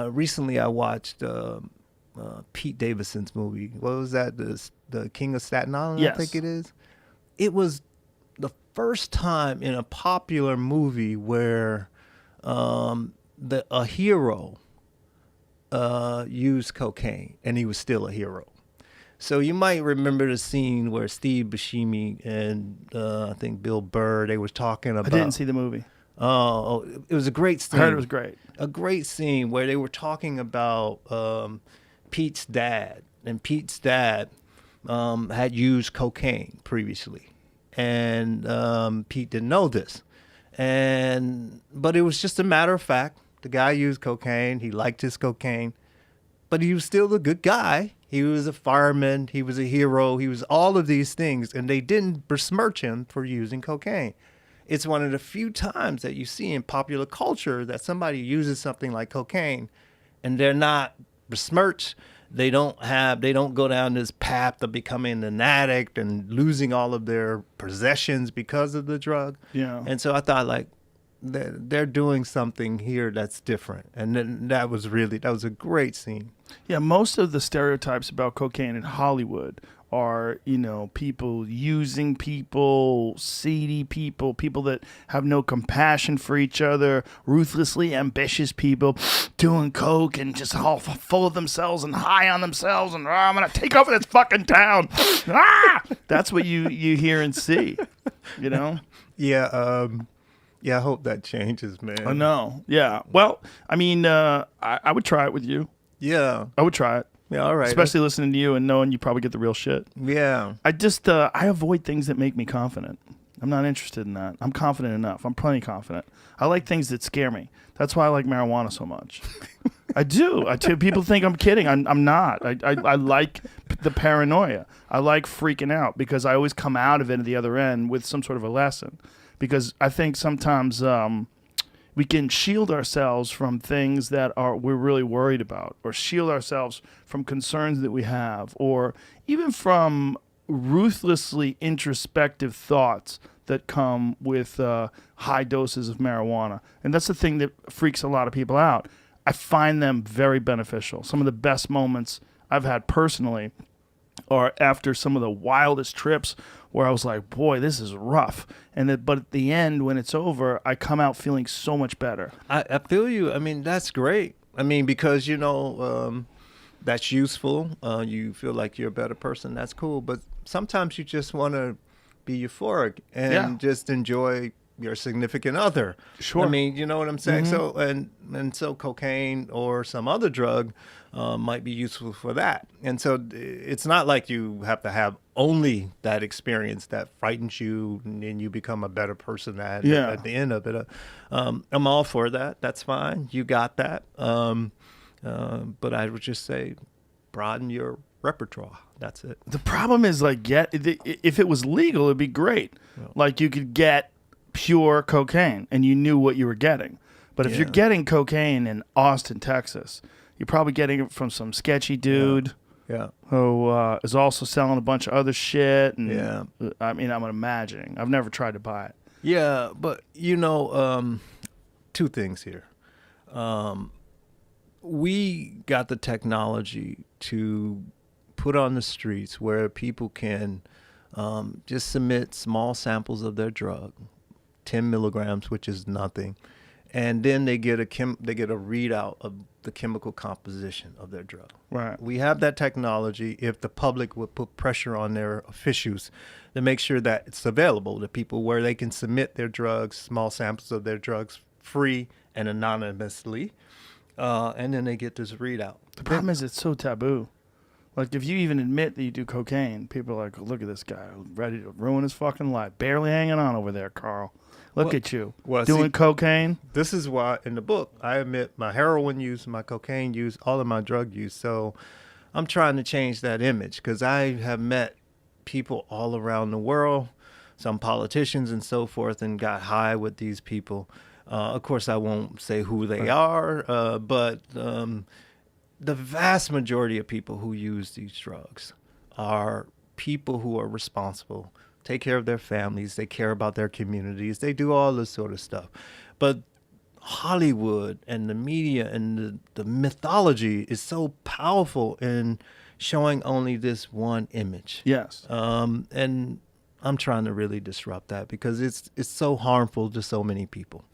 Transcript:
recently I watched Pete Davidson's movie. What was that? The King of Staten Island, Yes. I think it is. It was the first time in a popular movie where a hero used cocaine, and he was still a hero. So you might remember the scene where Steve Buscemi and I think Bill Burr, they were talking about... I didn't see the movie. Oh, it was a great scene. I heard it was great. A great scene where they were talking about Pete's dad. And Pete's dad had used cocaine previously. And Pete didn't know this. But it was just a matter of fact. The guy used cocaine. He liked his cocaine. But he was still a good guy. He was a fireman. He was a hero. He was all of these things. And they didn't besmirch him for using cocaine. It's one of the few times that you see in popular culture that somebody uses something like cocaine and they're not besmirched. They don't go down this path of becoming an addict and losing all of their possessions because of the drug. Yeah. And so I thought, like, they're doing something here that's different. And then that was a great scene. Yeah, most of the stereotypes about cocaine in Hollywood are, people using people, seedy people, people that have no compassion for each other, ruthlessly ambitious people doing coke and just all full of themselves and high on themselves and I'm going to take over this fucking town. That's what you hear and see, Yeah, yeah, I hope that changes, man. I know. Yeah. Well, I mean, I would try it with you. Yeah. I would try it. Yeah, all right. Especially listening to you and knowing you probably get the real shit. Yeah. I just, I avoid things that make me confident. I'm not interested in that. I'm confident enough. I'm plenty confident. I like things that scare me. That's why I like marijuana so much. I do. People think I'm kidding. I'm not. I like the paranoia. I like freaking out because I always come out of it at the other end with some sort of a lesson. Because I think sometimes we can shield ourselves from things that we're really worried about, or shield ourselves from concerns that we have, or even from ruthlessly introspective thoughts that come with high doses of marijuana. And that's the thing that freaks a lot of people out. I find them very beneficial. Some of the best moments I've had personally are after some of the wildest trips where I was like, boy, this is rough. But at the end, when it's over, I come out feeling so much better. I feel you. I mean, that's great. I mean, because, that's useful. You feel like you're a better person. That's cool. But sometimes you just want to be euphoric and just enjoy your significant other. Sure. I mean, you know what I'm saying? Mm-hmm. So, so cocaine or some other drug might be useful for that. And so it's not like you have to have only that experience that frightens you and you become a better person at the end of it. I'm all for that. That's fine. You got that. But I would just say broaden your repertoire. That's it. The problem is, if it was legal, it'd be great. Well, like you could get pure cocaine and you knew what you were getting. But if you're getting cocaine in Austin, Texas, you're probably getting it from some sketchy dude who is also selling a bunch of other shit. And, I mean, I'm imagining. I've never tried to buy it. Yeah, but, two things here. We got the technology to put on the streets where people can just submit small samples of their drug, 10 milligrams, which is nothing, and then they get a readout of the chemical composition of their drug. Right. We have that technology. If the public would put pressure on their officials to make sure that it's available to people where they can submit their drugs, small samples of their drugs, free and anonymously, and then they get this readout. The problem is it's so taboo. Like, if you even admit that you do cocaine, people are like, look at this guy, ready to ruin his fucking life. Barely hanging on over there, Carl. Look at you. Doing cocaine. This is why, in the book, I admit my heroin use, my cocaine use, all of my drug use. So I'm trying to change that image because I have met people all around the world, some politicians and so forth, and got high with these people. Of course, I won't say who they are, but the vast majority of people who use these drugs are people who are responsible, take care of their families, they care about their communities, they do all this sort of stuff. But Hollywood and the media and the mythology is so powerful in showing only this one image. Yes. And I'm trying to really disrupt that because it's so harmful to so many people.